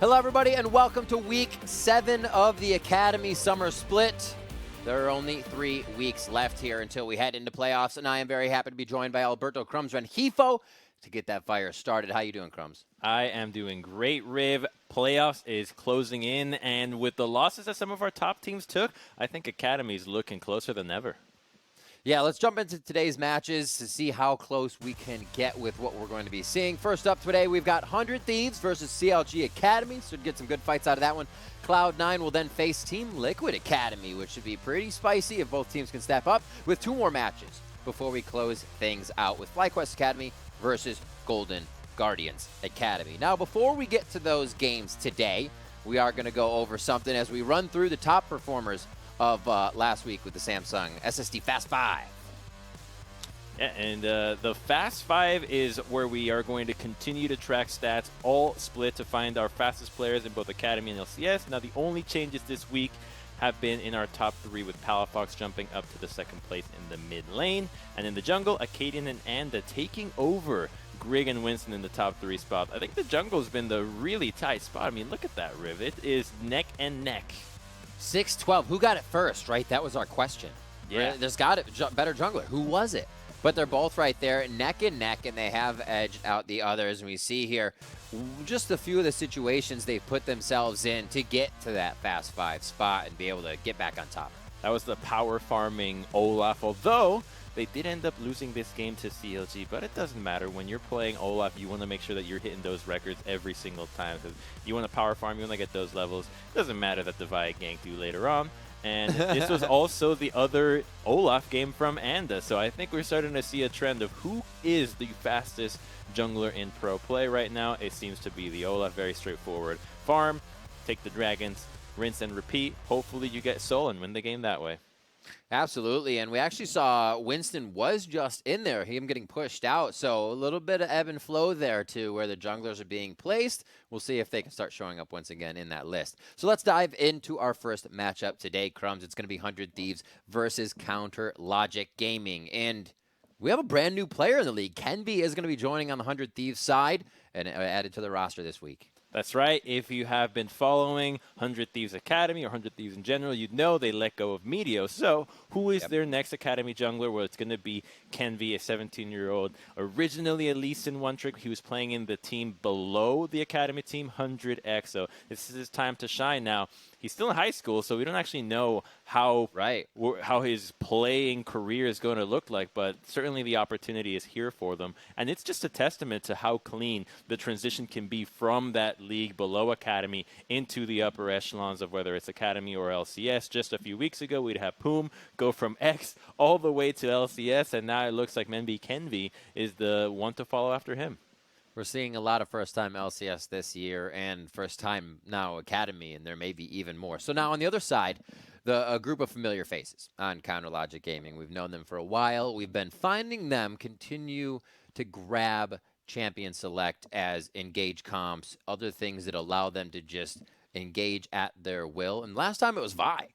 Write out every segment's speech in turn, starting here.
Hello, everybody, and welcome to Week 7 of the Academy Summer Split. There are only 3 weeks left here until we head into playoffs, and I am very happy to be joined by Alberto Crumbs Rengifo to get that fire started. How you doing, Crumbs? I am doing great, Riv. Playoffs is closing in, and with the losses that some of our top teams took, I think Academy is looking closer than ever. Yeah, let's jump into today's matches to see how close we can get with what we're going to be seeing. First up today, we've got 100 Thieves versus CLGA Academy. Should get some good fights out of that one. Cloud9 will then face Team Liquid Academy, which should be pretty spicy if both teams can step up, with 2 more matches before we close things out with FlyQuest Academy versus Golden Guardians Academy. Now, before we get to those games today, we are going to go over something as we run through the top performers of last week with the Samsung SSD Fast 5. Yeah, and the Fast 5 is where we are going to continue to track stats, all split to find our fastest players in both Academy and LCS. Now, the only changes this week have been in our top 3, with Palafox jumping up to the 2nd place in the mid lane. And in the jungle, Acadian and Anda taking over Grig and Winston in the top 3 spot. I think the jungle's been the really tight spot. I mean, look at that, Riv. It is neck and neck. 6-12. Who got it first, right? That was our question. Yeah. Right? There's got it. Better jungler. Who was it? But they're both right there, neck and neck, and they have edged out the others. And we see here just a few of the situations they've put themselves in to get to that Fast 5 spot and be able to get back on top. That was the power farming Olaf, although they did end up losing this game to CLG, but it doesn't matter. When you're playing Olaf, you want to make sure that you're hitting those records every single time. Because you want to power farm, you want to get those levels. It doesn't matter that the Vi ganked you later on. And this was also the other Olaf game from Anda. So I think we're starting to see a trend of who is the fastest jungler in pro play right now. It seems to be the Olaf. Very straightforward. Farm, take the dragons, rinse and repeat. Hopefully you get soul and win the game that way. Absolutely, and we actually saw Winston was just in there, him getting pushed out, so a little bit of ebb and flow there to where the junglers are being placed. We'll see if they can start showing up once again in that list. So let's dive into our first matchup today, Crumbs. It's going to be 100 Thieves versus Counter Logic Gaming, and we have a brand new player in the league. Kenby is going to be joining on the 100 Thieves side and added to the roster this week. That's right. If you have been following 100 Thieves Academy or 100 Thieves in general, you'd know they let go of Medio. So who is their next Academy jungler? Well, it's going to be Kenby, a 17-year-old. Originally a Lee Sin one trick. He was playing in the team below the Academy team, 100X. So this is his time to shine now. He's still in high school, so we don't actually know how his playing career is going to look like, but certainly the opportunity is here for them. And it's just a testament to how clean the transition can be from that league below Academy into the upper echelons of whether it's Academy or LCS. Just a few weeks ago, we'd have Poom go from X all the way to LCS, and now it looks like Menby Kenby is the one to follow after him. We're seeing a lot of first-time LCS this year and first-time now Academy, and there may be even more. So now on the other side, a group of familiar faces on Counter Logic Gaming. We've known them for a while. We've been finding them continue to grab Champion Select as engage comps, other things that allow them to just engage at their will. And last time it was Vi.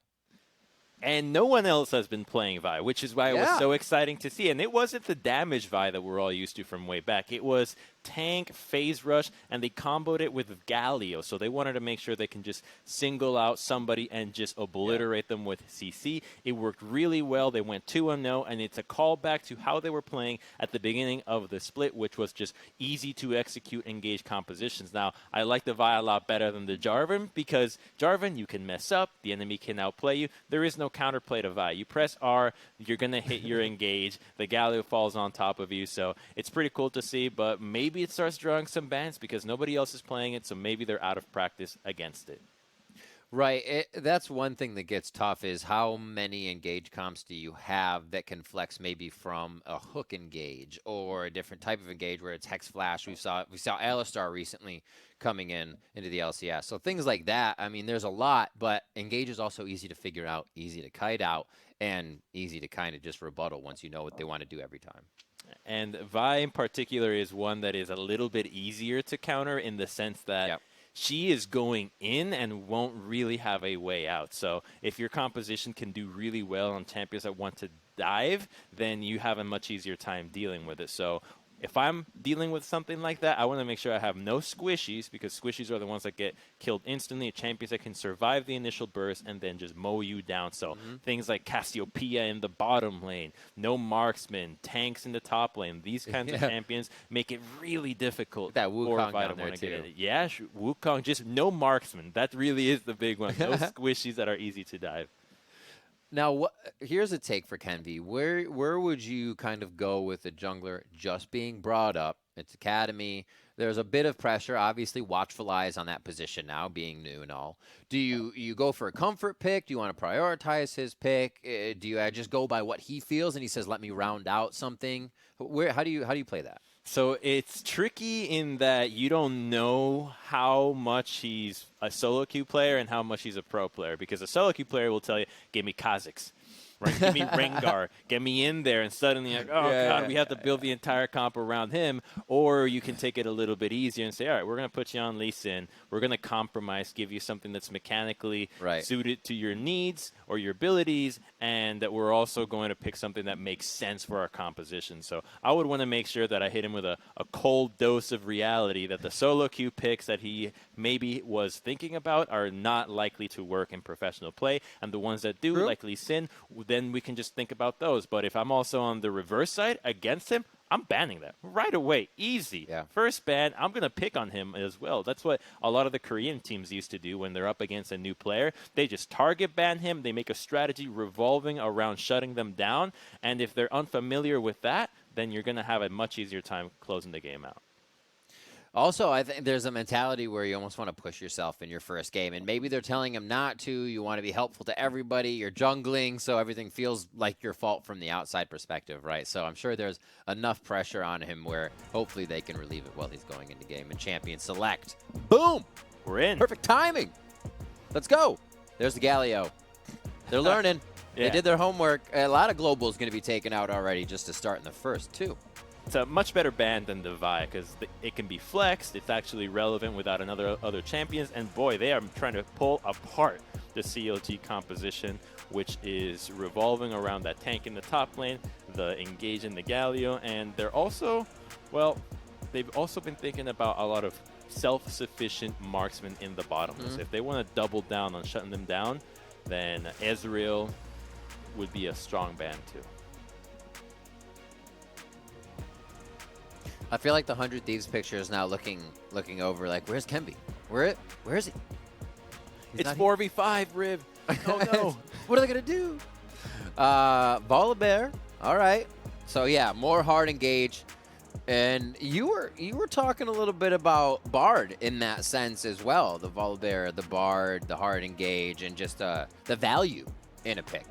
And no one else has been playing Vi, which is why it was so exciting to see. And it wasn't the damage Vi that we're all used to from way back. It was tank, phase rush, and they comboed it with Galio. So they wanted to make sure they can just single out somebody and just obliterate them with CC. It worked really well. They went 2-0, and it's a callback to how they were playing at the beginning of the split, which was just easy to execute engage compositions. Now, I like the Vi a lot better than the Jarvan, because Jarvan, you can mess up. The enemy can outplay you. There is no counterplay to Vi. You press R, you're going to hit your engage. The Galio falls on top of you. So it's pretty cool to see, but maybe it starts drawing some bans because nobody else is playing it, so maybe they're out of practice against it. Right. That's one thing that gets tough is how many engage comps do you have that can flex maybe from a hook engage or a different type of engage where it's Hex Flash. We saw Alistar recently coming into the LCS. So things like that, I mean, there's a lot, but engage is also easy to figure out, easy to kite out, and easy to kind of just rebuttal once you know what they want to do every time. And Vi in particular is one that is a little bit easier to counter in the sense that she is going in and won't really have a way out. So if your composition can do really well on champions that want to dive, then you have a much easier time dealing with it. So if I'm dealing with something like that, I want to make sure I have no squishies, because squishies are the ones that get killed instantly, champions that can survive the initial burst and then just mow you down. So things like Cassiopeia in the bottom lane, no marksman, tanks in the top lane, these kinds of champions make it really difficult that for Wukong Vi down there to get too. it. Yeah, Wukong, just no marksman. That really is the big one. No squishies that are easy to dive. Now, here's a take for Kenvi. Where would you kind of go with the jungler just being brought up? It's Academy. There's a bit of pressure. Obviously, watchful eyes on that position now, being new and all. Do you go for a comfort pick? Do you want to prioritize his pick? Do you just go by what he feels and he says, let me round out something? How do you play that? So it's tricky in that you don't know how much he's a solo queue player and how much he's a pro player, because a solo queue player will tell you, give me Kha'Zix, right? Give me Rengar, get me in there, and suddenly like, oh god, we have to build the entire comp around him. Or you can take it a little bit easier and say, all right, we're going to put you on Lee Sin, we're going to compromise, give you something that's mechanically suited to your needs or your abilities, and that we're also going to pick something that makes sense for our composition. So I would want to make sure that I hit him with a cold dose of reality, that the solo queue picks that he maybe was thinking about are not likely to work in professional play, and the ones that do, like Lee Sin, then we can just think about those. But if I'm also on the reverse side against him, I'm banning that right away. Easy. First ban, I'm going to pick on him as well. That's what a lot of the Korean teams used to do when they're up against a new player. They just target ban him. They make a strategy revolving around shutting them down. And if they're unfamiliar with that, then you're going to have a much easier time closing the game out. Also, I think there's a mentality where you almost want to push yourself in your first game, and maybe they're telling him not to. You want to be helpful to everybody. You're jungling, so everything feels like your fault from the outside perspective, right? So I'm sure there's enough pressure on him where hopefully they can relieve it while he's going into game. And champion select. Boom! We're in. Perfect timing. Let's go. There's the Galio. They're learning. They did their homework. A lot of globals going to be taken out already just to start in the first two. It's a much better ban than the Vi, because it can be flexed. It's actually relevant without other champions. And boy, they are trying to pull apart the CLG composition, which is revolving around that tank in the top lane, the engage in the Galio, and they're also, well, they've also been thinking about a lot of self-sufficient marksmen in the bottom. So if they want to double down on shutting them down, then Ezreal would be a strong ban too. I feel like the 100 Thieves picture is now looking over like, where's Kenvi? Where is he? It's 4v5, Riv. Oh no. What are they going to do? Volibear. All right. So yeah, more hard engage. And you were talking a little bit about Bard in that sense as well. The Volibear, the Bard, the hard engage, and just the value in a pick.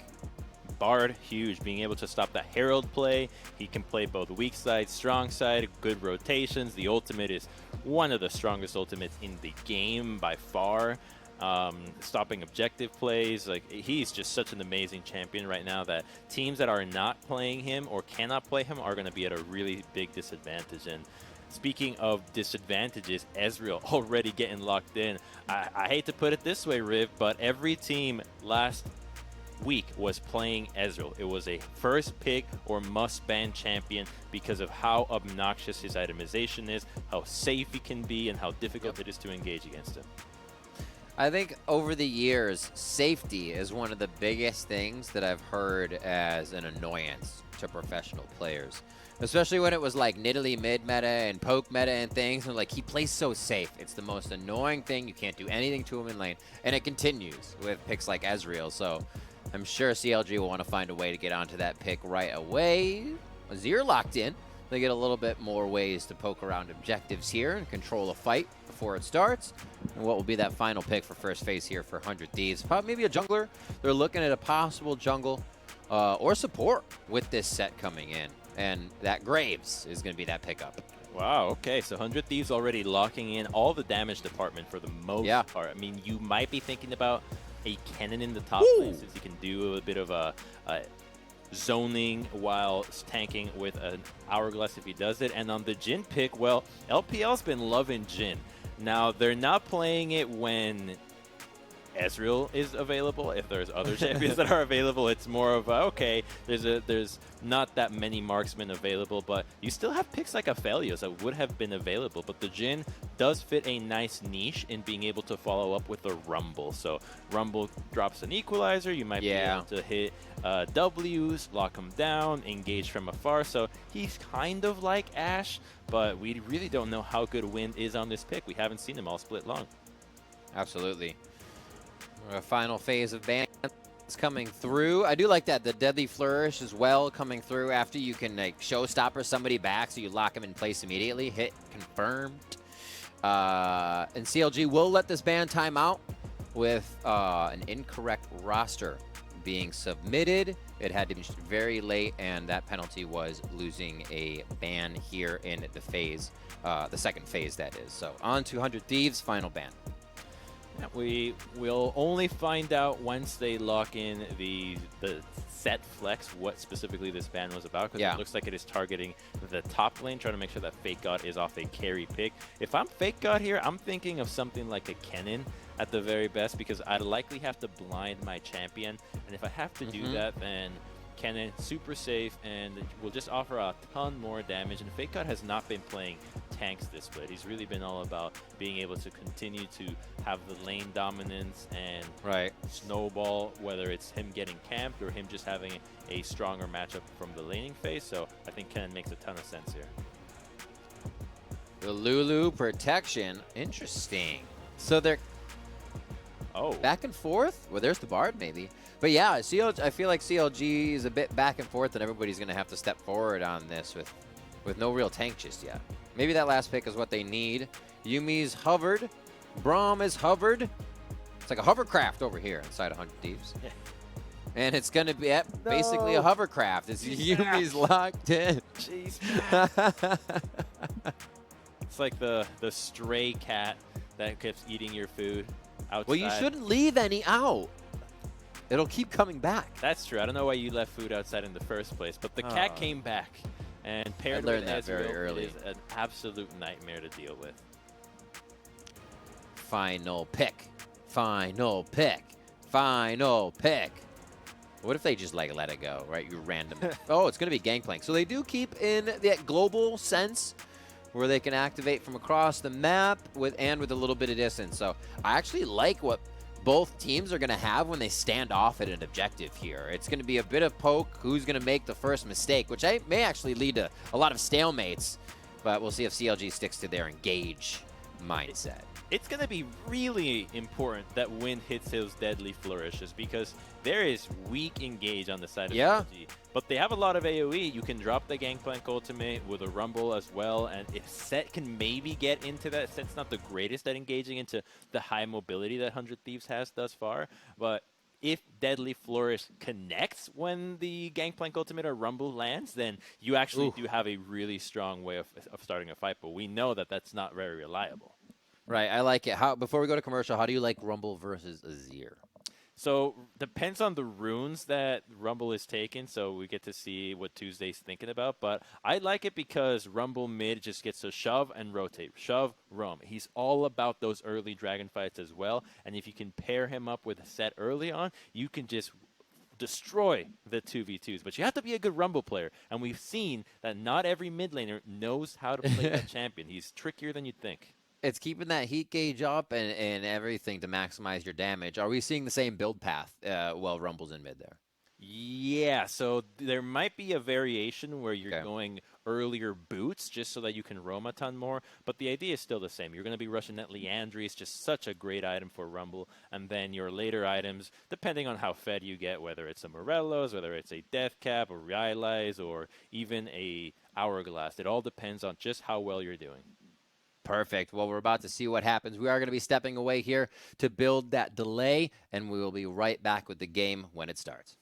Bard, huge, being able to stop the Herald play. He can play both weak side, strong side, good rotations. The ultimate is one of the strongest ultimates in the game by far. Stopping objective plays. Like, he's just such an amazing champion right now that teams that are not playing him or cannot play him are going to be at a really big disadvantage. And speaking of disadvantages, Ezreal already getting locked in. I hate to put it this way, Riv, but every team last week was playing Ezreal. It was a first pick or must ban champion because of how obnoxious his itemization is, how safe he can be, and how difficult it is to engage against him. I think over the years, safety is one of the biggest things that I've heard as an annoyance to professional players. Especially when it was like Nidalee mid-meta and poke meta and things. And like, he plays so safe. It's the most annoying thing. You can't do anything to him in lane. And it continues with picks like Ezreal. So I'm sure CLG will want to find a way to get onto that pick right away. Azir locked in. They get a little bit more ways to poke around objectives here and control a fight before it starts. And what will be that final pick for first phase here for 100 Thieves? Probably maybe a jungler. They're looking at a possible jungle or support with this set coming in. And that Graves is going to be that pickup. Wow, okay, so 100 Thieves already locking in all the damage department for the most part. I mean, you might be thinking about a cannon in the top lane, since you can do a bit of a zoning while tanking with an Hourglass if he does it. And on the Jhin pick, well, LPL's been loving Jhin. Now, they're not playing it when Ezreal is available, if there's other champions that are available, it's more of okay, there's not that many marksmen available, but you still have picks like Aphelios that would have been available, but the Jhin does fit a nice niche in being able to follow up with a Rumble. So Rumble drops an equalizer, you might be able to hit W's, lock him down, engage from afar, so he's kind of like Ashe, but we really don't know how good Wind is on this pick. We haven't seen him all split long. Absolutely. A final phase of bans coming through. I do like that, the Deadly Flourish as well coming through after you can like showstopper somebody back, so you lock him in place immediately. Hit confirmed. And CLG will let this ban time out with an incorrect roster being submitted. It had to be very late, and that penalty was losing a ban here in the phase, the second phase that is. So on to 100 Thieves, final ban. We will only find out once they lock in the set flex what specifically this ban was about, because it looks like it is targeting the top lane, trying to make sure that Fake God is off a carry pick. If I'm Fake God here, I'm thinking of something like a Kennen at the very best, because I'd likely have to blind my champion, and if I have to do that, then Kennen super safe and will just offer a ton more damage. And Fake God has not been playing tanks this split. He's really been all about being able to continue to have the lane dominance and snowball, whether it's him getting camped or him just having a stronger matchup from the laning phase. So I think Kennen makes a ton of sense here. The Lulu protection, interesting. So they're back and forth. Well, there's the Bard maybe. But yeah, I feel like CLG is a bit back and forth, and everybody's going to have to step forward on this with no real tank just yet. Maybe that last pick is what they need. Yumi's hovered. Braum is hovered. It's like a hovercraft over here inside 100 Thieves. And it's going to be basically a hovercraft. It's Yumi's locked in. Jeez. It's like the stray cat that keeps eating your food outside. Well, you shouldn't leave any out. It'll keep coming back. That's true. I don't know why you left food outside in the first place, but the cat came back, and paired with that very early. is an absolute nightmare to deal with. Final pick. Final pick. Final pick. What if they just like let it go, right? You random. Oh, it's going to be Gangplank. So they do keep in that global sense where they can activate from across the map with a little bit of distance. So I actually like what both teams are going to have when they stand off at an objective here. It's going to be a bit of poke, who's going to make the first mistake, which may actually lead to a lot of stalemates, but we'll see if CLG sticks to their engage mindset. It's going to be really important that Wind hits those deadly flourishes, because there is weak engage on the side of CLG. But they have a lot of AoE. You can drop the Gangplank ultimate with a Rumble as well, and if Set can maybe get into that, Set's not the greatest at engaging into the high mobility that 100 Thieves has thus far, but if Deadly Flourish connects when the Gangplank ultimate or Rumble lands, then you actually do have a really strong way of starting a fight, but we know that that's not very reliable. Right, I like it. Before we go to commercial, how do you like Rumble versus Azir? So, depends on the runes that Rumble is taking, so we get to see what Tuesday's thinking about. But I like it because Rumble mid just gets to shove and rotate. Shove, roam. He's all about those early dragon fights as well. And if you can pair him up with a Set early on, you can just destroy the 2v2s. But you have to be a good Rumble player. And we've seen that not every mid laner knows how to play that champion. He's trickier than you'd think. It's keeping that heat gauge up and everything to maximize your damage. Are we seeing the same build path while Rumble's in mid there? Yeah, so there might be a variation where you're going earlier boots just so that you can roam a ton more, but the idea is still the same. You're going to be rushing that Liandry. It's just such a great item for Rumble, and then your later items, depending on how fed you get, whether it's a Morellos, whether it's a Death Cap, or Realize, or even a Hourglass, it all depends on just how well you're doing. Perfect. Well, we're about to see what happens. We are going to be stepping away here to build that delay, and we will be right back with the game when it starts.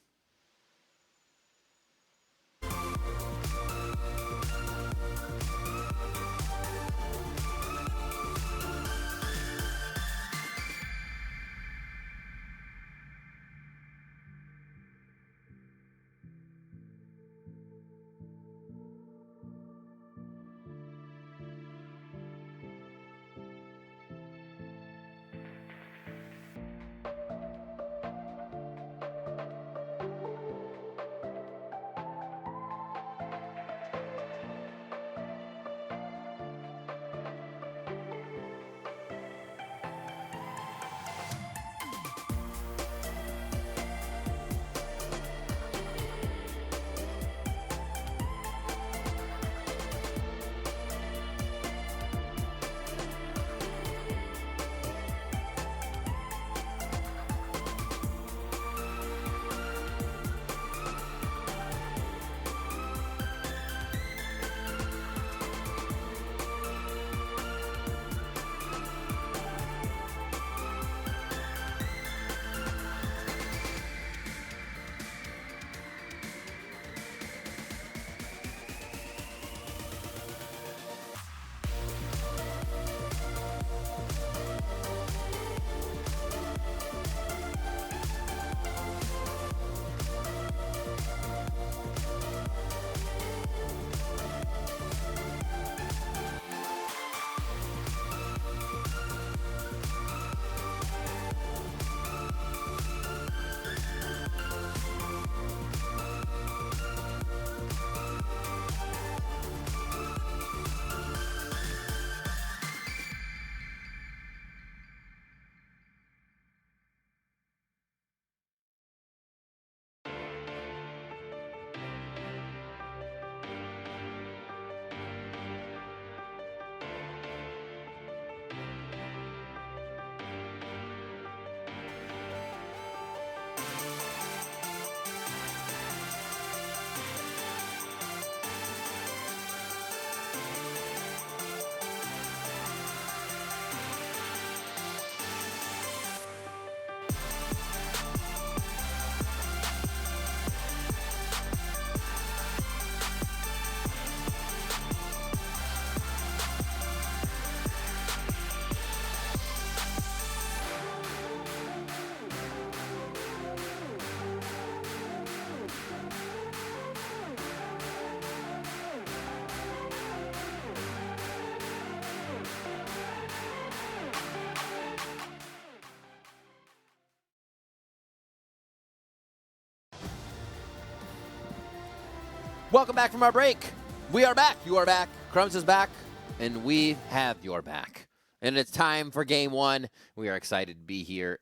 Welcome back from our break. We are back. You are back. Crumbs is back. And we have your back. And it's time for game one. We are excited to be here.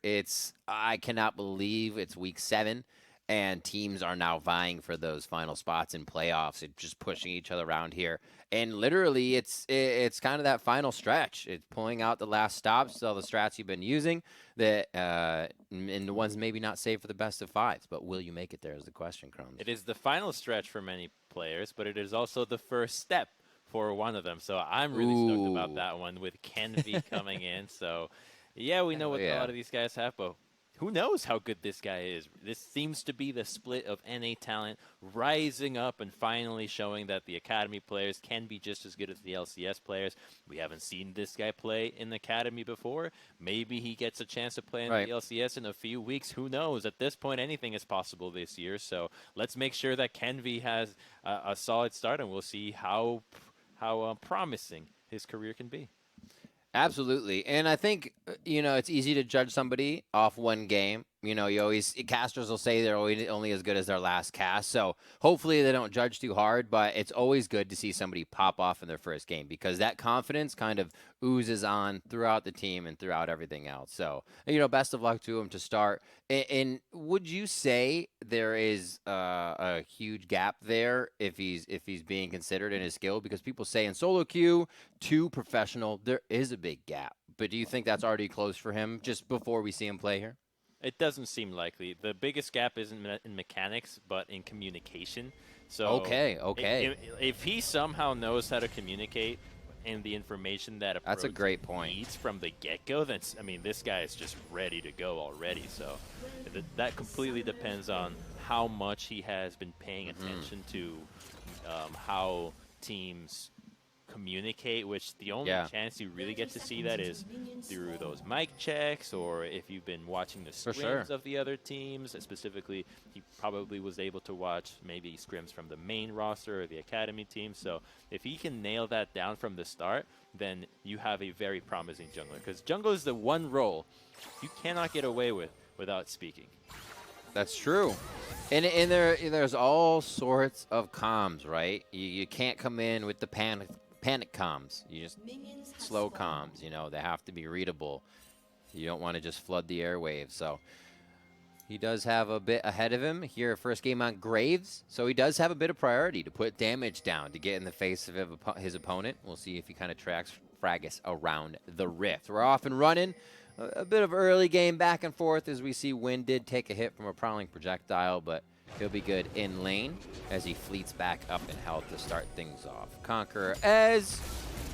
I cannot believe it's week 7. And teams are now vying for those final spots in playoffs. It's just pushing each other around here. And literally, it's kind of that final stretch. It's pulling out the last stops, all the strats you've been using, that and the ones maybe not saved for the best of 5s. But will you make it there is the question, Crumbs. It is the final stretch for many players, but it is also the first step for one of them. So I'm really stoked about that one with Kenvi coming in. So, yeah, we know what a lot of these guys have, but who knows how good this guy is. This seems to be the split of NA talent rising up and finally showing that the Academy players can be just as good as the LCS players. We haven't seen this guy play in the Academy before. Maybe he gets a chance to play in the LCS in a few weeks. Who knows? At this point, anything is possible this year. So let's make sure that Kenvi has a solid start, and we'll see how promising his career can be. Absolutely. And I think, it's easy to judge somebody off one game. Casters will say they're only as good as their last cast. So hopefully they don't judge too hard, but it's always good to see somebody pop off in their first game because that confidence kind of oozes on throughout the team and throughout everything else. So, best of luck to him to start. And would you say there is a huge gap there if he's being considered in his skill? Because people say in solo queue to professional, there is a big gap. But do you think that's already closed for him just before we see him play here? It doesn't seem likely. The biggest gap isn't in mechanics, but in communication. So okay. If he somehow knows how to communicate and the information that that's a great point needs from the get-go, then this guy is just ready to go already. So that completely depends on how much he has been paying attention to how teams communicate, which the only chance you really get to see that is through those mic checks, or if you've been watching the scrims of the other teams. Specifically, he probably was able to watch maybe scrims from the main roster or the academy team. So if he can nail that down from the start, then you have a very promising jungler, because jungle is the one role you cannot get away with without speaking. That's true. And there's all sorts of comms, right? You can't come in with the panic comms. You just slow comms, they have to be readable. You don't want to just flood the airwaves. So he does have a bit ahead of him here, first game on Graves. So he does have a bit of priority to put damage down to get in the face of his opponent. We'll see if he kind of tracks Fracas around the Rift. We're off and running. A bit of early game back and forth as we see Wind did take a hit from a prowling projectile, but he'll be good in lane as he fleets back up in health to start things off. Conqueror as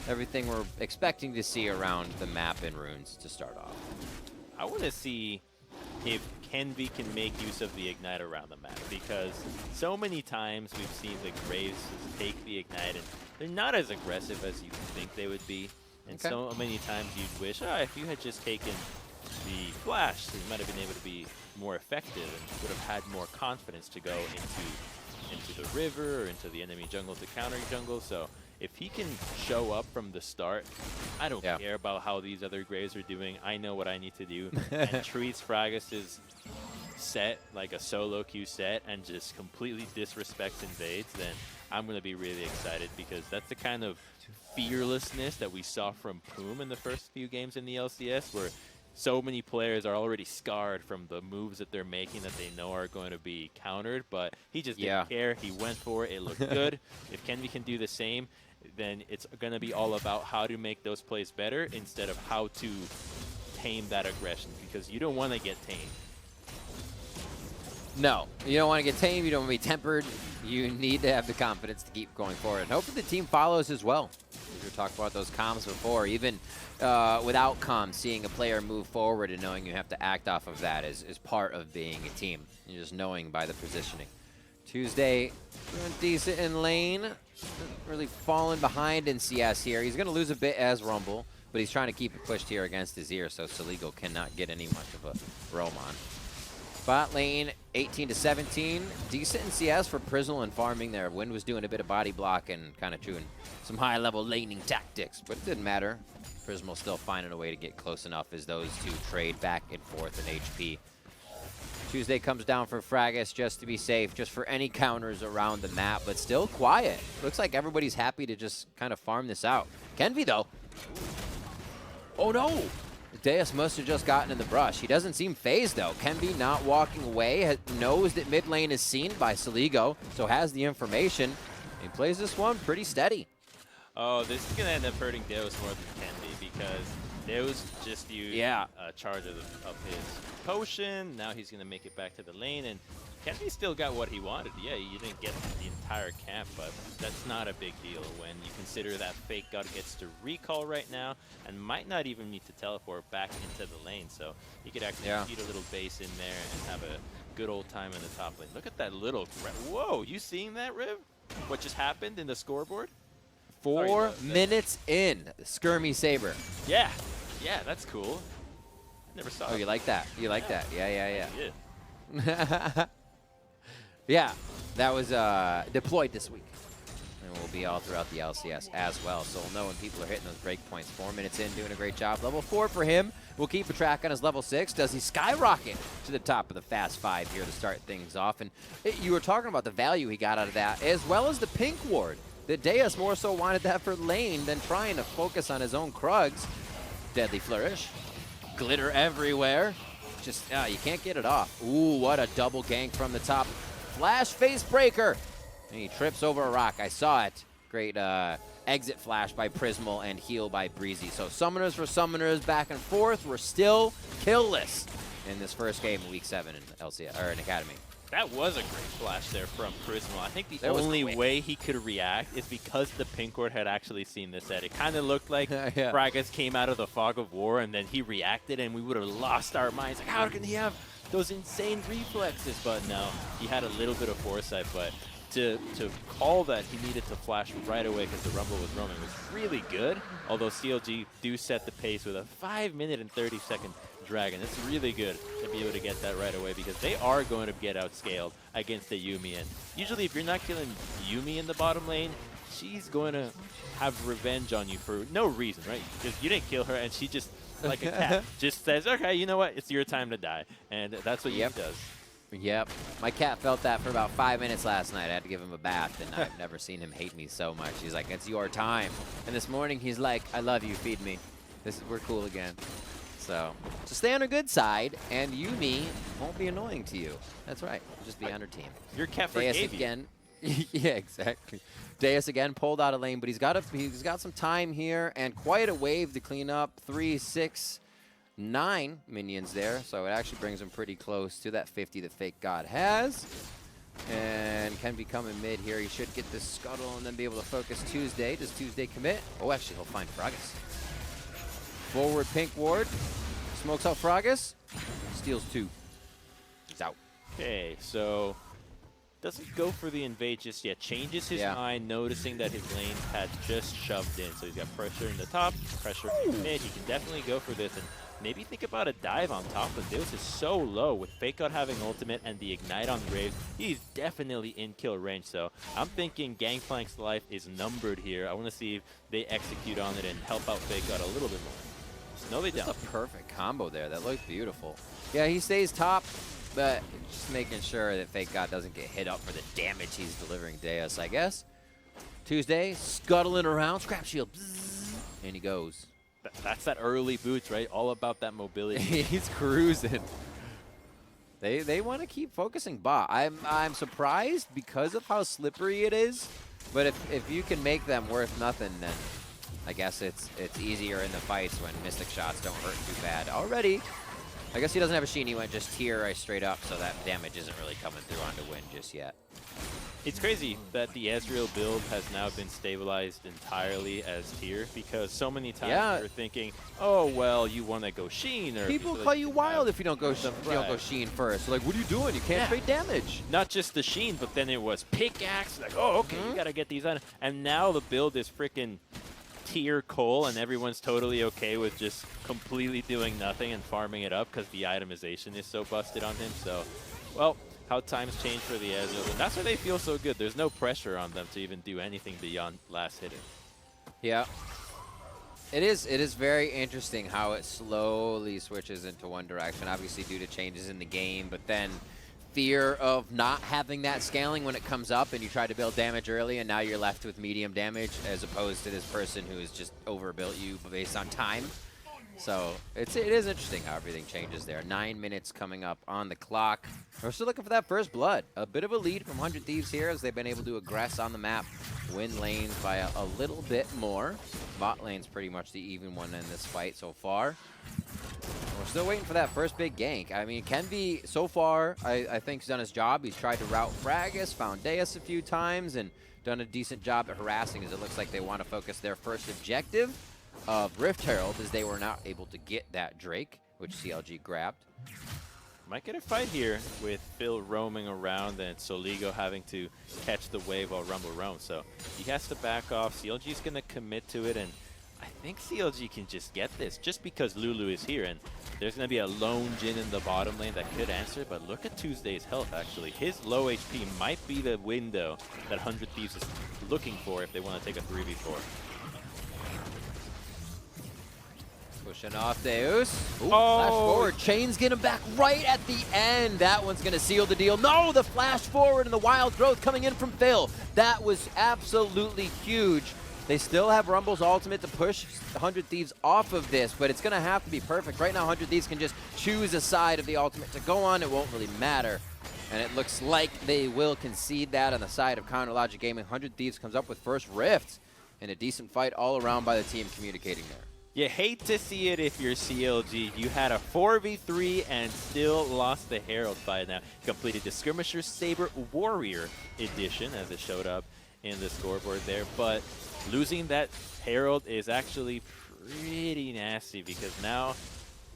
everything we're expecting to see around the map in runes to start off. I want to see if Kenvi can make use of the Ignite around the map, because so many times we've seen the Graves take the Ignite and they're not as aggressive as you think they would be. And so many times you'd wish, if you had just taken the Flash, you might have been able to be more effective and would have had more confidence to go into the river or into the enemy jungle to counter jungle. So if he can show up from the start, I don't care about how these other Graves are doing. I know what I need to do. And treats Fragus's set like a solo queue set and just completely disrespects invades, then I'm going to be really excited, because that's the kind of fearlessness that we saw from Poom in the first few games in the LCS, where so many players are already scarred from the moves that they're making that they know are going to be countered, but he just didn't care. He went for it. It looked good. If Kenvi can do the same, then it's going to be all about how to make those plays better instead of how to tame that aggression, because you don't want to get tamed. No, you don't want to get tamed. You don't want to be tempered. You need to have the confidence to keep going forward. And hopefully the team follows as well. We were talking about those comms before. Even without comms, seeing a player move forward and knowing you have to act off of that is part of being a team. And just knowing by the positioning. Tuesday doing decent in lane. Really falling behind in CS here. He's going to lose a bit as Rumble, but he's trying to keep it pushed here against his ear, so Saligo cannot get any much of a roam on. Bot lane, 18-17. Decent in CS for Prizzle and farming there. Wind was doing a bit of body block and kind of doing some high-level laning tactics, but it didn't matter. Prizzle still finding a way to get close enough as those two trade back and forth in HP. Tuesday comes down for Fracas just to be safe, just for any counters around the map, but still quiet. Looks like everybody's happy to just kind of farm this out. Kenvi, though. Oh, no. Deus must have just gotten in the brush. He doesn't seem phased, though. Kenvi not walking away, knows that mid lane is seen by Saligo, so has the information. He plays this one pretty steady. Oh, this is going to end up hurting Deus more than Kenvi because Deus just used a charge of his potion. Now he's going to make it back to the lane, and Kenvi still got what he wanted. Yeah, you didn't get the entire camp, but that's not a big deal when you consider that Fake God gets to recall right now and might not even need to teleport back into the lane. So he could actually feed a little base in there and have a good old time in the top lane. Look at that little... Whoa, you seeing that, Riv? What just happened in the scoreboard? 4 minutes in, Skirmy Saber. Yeah, that's cool. I never saw it. Oh, you like that? You like that? Yeah. Yeah. Yeah, that was deployed this week. And will be all throughout the LCS as well. So we'll know when people are hitting those breakpoints. 4 minutes in, doing a great job. Level 4 for him. We'll keep a track on his level 6. Does he skyrocket to the top of the Fast 5 here to start things off? And you were talking about the value he got out of that, as well as the pink ward. That Deus more so wanted that for lane than trying to focus on his own Krugs. Deadly Flourish. Glitter everywhere. Just, you can't get it off. Ooh, what a double gank from the top. Flash face breaker. And he trips over a rock. I saw it. Great exit flash by Prismal and heal by Breezy. So summoners for summoners back and forth. We're still killless in this first game of week 7 in LCS, or in Academy. That was a great flash there from Prismal. I think the only way he could react is because the pink ward had actually seen this set. It kind of looked like Fracas came out of the fog of war and then he reacted and we would have lost our minds. Like, how can he have those insane reflexes? But no, he had a little bit of foresight. But to call that he needed to flash right away because the Rumble was roaming was really good. Although CLG do set the pace with a 5-minute and 30-second Dragon. It's really good to be able to get that right away because they are going to get outscaled against the Yuumi. And usually if you're not killing Yuumi in the bottom lane, she's going to have revenge on you for no reason, right? Because you didn't kill her and she just, like a cat, just says, okay, you know what? It's your time to die. And that's what Yuumi does. Yep. My cat felt that for about 5 minutes last night. I had to give him a bath, and I've never seen him hate me so much. He's like, it's your time. And this morning he's like, I love you, feed me. We're cool again. So stay on her good side, and Yuumi won't be annoying to you. That's right. Just be on her team. Your cat forgave again. Yeah, exactly. Deus again pulled out a lane, but he's got some time here and quite a wave to clean up. 3, 6, 9 minions there, so it actually brings him pretty close to that 50 that Fake God has. And can be coming mid here. He should get this scuttle and then be able to focus Tuesday. Does Tuesday commit? Oh, actually, he'll find Fracas. Forward pink ward. Smokes out Fracas. Steals 2. He's out. Okay, so doesn't go for the invade just yet. Changes his mind, noticing that his lanes had just shoved in. So he's got pressure in the top, pressure in mid. He can definitely go for this. And maybe think about a dive on top of Deus is so low with Fake Out having ultimate and the ignite on Graves. He's definitely in kill range. So I'm thinking Gangplank's life is numbered here. I want to see if they execute on it and help out Fake Out a little bit more. No, they don't. That's a perfect combo there. That looked beautiful. Yeah, he stays top, but just making sure that Fake God doesn't get hit up for the damage he's delivering Deus, I guess. Tuesday, scuttling around, scrap shield, and he goes. That's that early boots, right? All about that mobility. He's cruising. They want to keep focusing bot. I'm surprised because of how slippery it is, but if you can make them worth nothing, then I guess it's easier in the fights when Mystic shots don't hurt too bad. Already, I guess he doesn't have a Sheen. He went just tier straight up, so that damage isn't really coming through onto win just yet. It's crazy that the Ezreal build has now been stabilized entirely as tier because so many times you're thinking, oh, well, you want to go Sheen. Or people call you wild if you don't go Sheen first. Like, what are you doing? You can't trade damage. Not just the Sheen, but then it was pickaxe. Like, oh, okay, you got to get these on. And now the build is freaking tier Cole, and everyone's totally okay with just completely doing nothing and farming it up because the itemization is so busted on him. So, well, how times change for the Ezreal, and that's why they feel so good. There's no pressure on them to even do anything beyond last hitting. Yeah. It is very interesting how it slowly switches into one direction, obviously due to changes in the game, but then fear of not having that scaling when it comes up and you try to build damage early and now you're left with medium damage as opposed to this person who has just overbuilt you based on time. So it is interesting how everything changes there. 9 minutes coming up on the clock. We're still looking for that first blood. A bit of a lead from 100 Thieves here as they've been able to aggress on the map, win lanes by a little bit more. Bot lane's pretty much the even one in this fight so far. We're still waiting for that first big gank. I mean, Kenvi, so far, I think he's done his job. He's tried to route Fragus, found Deus a few times, and done a decent job at harassing as it looks like they want to focus their first objective of Rift Herald as they were not able to get that Drake, which CLG grabbed. Might get a fight here with Phil roaming around and Soligo having to catch the wave while Rumble roams. So he has to back off. CLG's going to commit to it, and I think CLG can just get this just because Lulu is here. And there's going to be a lone Jhin in the bottom lane that could answer, but look at Tuesday's health, actually. His low HP might be the window that 100 Thieves is looking for if they want to take a 3v4. Pushing off Deus. Ooh, flash forward. Chain's getting him back right at the end. That one's going to seal the deal. No, the flash forward and the wild growth coming in from Phil. That was absolutely huge. They still have Rumble's ultimate to push 100 Thieves off of this, but it's going to have to be perfect. Right now, 100 Thieves can just choose a side of the ultimate to go on. It won't really matter. And it looks like they will concede that on the side of Counter Logic Gaming. 100 Thieves comes up with first Rift in a decent fight all around by the team communicating there. You hate to see it if you're CLG. You had a 4v3 and still lost the Herald fight. Now, completed the Skirmisher Saber Warrior edition as it showed up in the scoreboard there. But losing that Herald is actually pretty nasty because now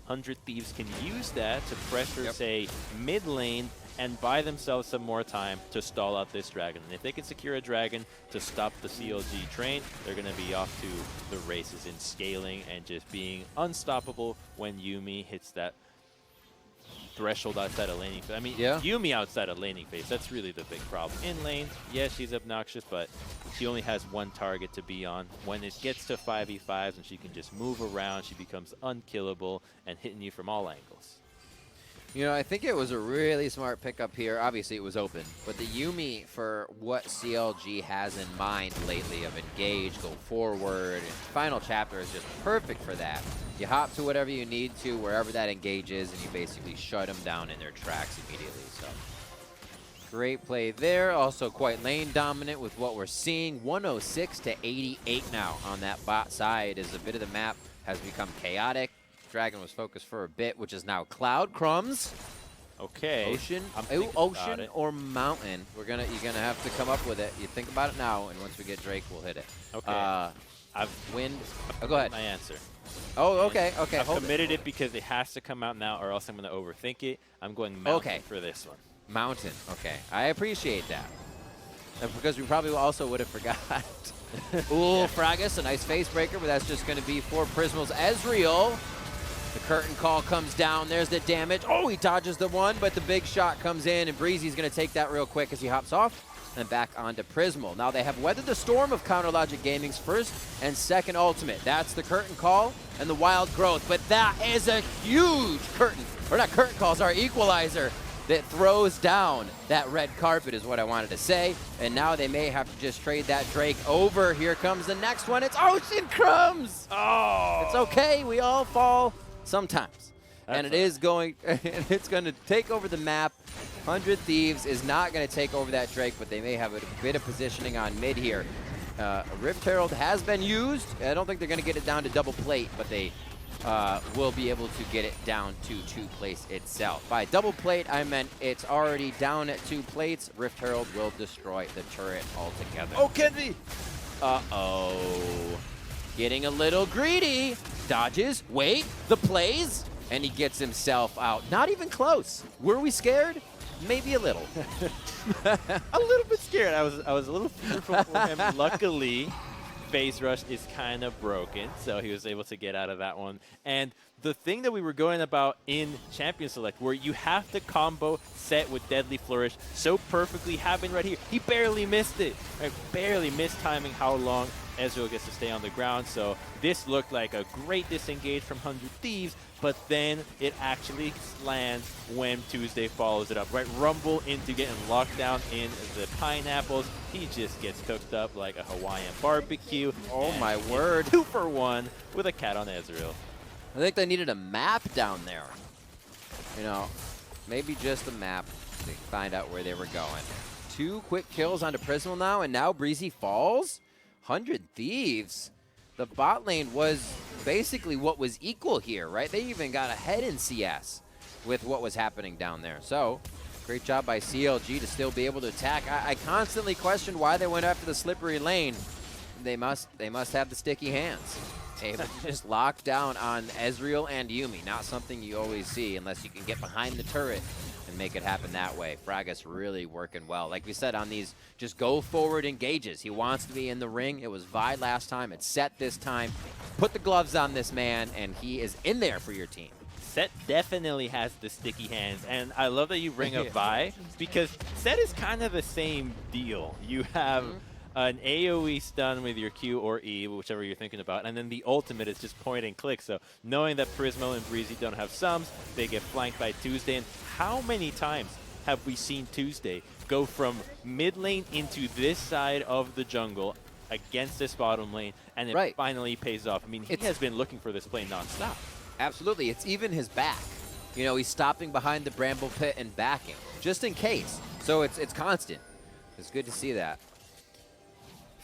100 Thieves can use that to pressure, say, mid lane and buy themselves some more time to stall out this dragon. And if they can secure a dragon to stop the CLG train, they're going to be off to the races in scaling and just being unstoppable when Yuumi hits that threshold outside of laning phase. I mean, Yuumi outside of laning phase, that's really the big problem. In lane, yes, she's obnoxious, but she only has one target to be on. When it gets to 5v5s and she can just move around, she becomes unkillable and hitting you from all angles. You know, I think it was a really smart pickup here. Obviously, it was open. But the Yuumi, for what CLG has in mind lately of engage, go forward, and final chapter is just perfect for that. You hop to whatever you need to, wherever that engage is, and you basically shut them down in their tracks immediately. So, great play there. Also quite lane dominant with what we're seeing. 106 to 88 now on that bot side as a bit of the map has become chaotic. Dragon was focused for a bit, which is now Cloud Crumbs. Okay. Ocean, ocean or mountain. You're gonna have to come up with it. You think about it now, and once we get Drake, we'll hit it. Okay. Wind. Oh, go ahead. My answer. Oh, okay, okay. I've committed it because it has to come out now, or else I'm going to overthink it. I'm going mountain for this one. Mountain. Okay, I appreciate that. Because we probably also would have forgot. Ooh, Fragus, a nice face breaker, but that's just going to be for Prismal's Ezreal. The curtain call comes down. There's the damage. Oh, he dodges the one, but the big shot comes in, and Breezy's going to take that real quick as he hops off and back onto Prismal. Now they have weathered the storm of Counter Logic Gaming's first and second ultimate. That's the curtain call and the wild growth, but that is a huge curtain, or not curtain call, sorry, equalizer that throws down that red carpet is what I wanted to say. And now they may have to just trade that Drake over. Here comes the next one. It's Ocean Crumbs. Oh, it's okay. We all fall sometimes. And it's going to take over the map. 100 Thieves is not going to take over that Drake, but they may have a bit of positioning on mid here. Rift Herald has been used. I don't think they're going to get it down to double plate, but they will be able to get it down to 2 plates itself. By double plate, I meant it's already down at 2 plates. Rift Herald will destroy the turret altogether. Oh, Kenvi! Uh-oh. Getting a little greedy. Dodges, wait, the plays, and he gets himself out. Not even close. Were we scared? Maybe a little. A little bit scared. I was a little fearful for him. Luckily, phase rush is kind of broken, so he was able to get out of that one. And the thing that we were going about in Champion Select, where you have to combo set with Deadly Flourish so perfectly, happened right here. He barely missed it. Right? Barely missed timing how long Ezreal gets to stay on the ground. So this looked like a great disengage from 100 Thieves, but then it actually lands when Tuesday follows it up, right? Rumble into getting locked down in the pineapples. He just gets cooked up like a Hawaiian barbecue. Oh my word. 2 for 1 with a cat on Ezreal. I think they needed a map down there. You know, maybe just a map to find out where they were going. 2 quick kills onto Prismal now, and now Breezy falls. 100 Thieves. The bot lane was basically what was equal here, right? They even got ahead in CS with what was happening down there. So, great job by CLG to still be able to attack. I constantly questioned why they went after the slippery lane. They must have the sticky hands. Able to just lock down on Ezreal and Yuumi. Not something you always see unless you can get behind the turret and make it happen that way. Fracas really working well. Like we said, on these just go forward engages. He wants to be in the ring. It was Vi last time. It's Set this time. Put the gloves on this man, and he is in there for your team. Set definitely has the sticky hands, and I love that you bring up Vi, because Set is kind of the same deal. You have an AoE stun with your Q or E, whichever you're thinking about, and then the ultimate is just point and click. So knowing that Prismo and Breezy don't have sums, they get flanked by Tuesday. And how many times have we seen Tuesday go from mid lane into this side of the jungle against this bottom lane, and it finally pays off? I mean, he has been looking for this play nonstop. Absolutely. It's even his back. You know, he's stopping behind the bramble pit and backing, just in case. So it's constant. It's good to see that.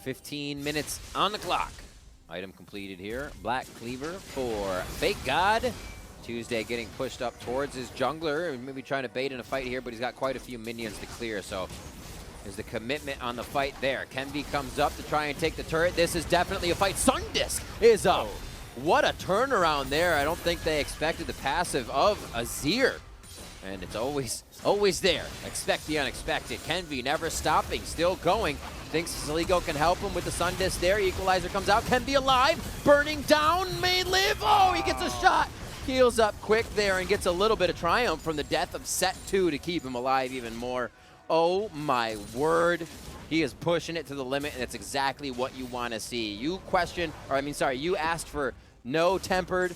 15 minutes on the clock. Item completed here. Black Cleaver for Fake God. Tuesday getting pushed up towards his jungler, and maybe trying to bait in a fight here, but he's got quite a few minions to clear, so there's the commitment on the fight there. Kenby comes up to try and take the turret. This is definitely a fight. Sundisk is up. What a turnaround there. I don't think they expected the passive of Azir. And it's always there. Expect the unexpected. Kenby never stopping, still going. Thinks Saligo can help him with the Sundisk there. Equalizer comes out. Kenby alive. Burning down. May live. Oh, he gets a shot. Heals up quick there and gets a little bit of triumph from the death of Set 2 to keep him alive even more. Oh my word. He is pushing it to the limit, and it's exactly what you want to see. You asked for no tempered,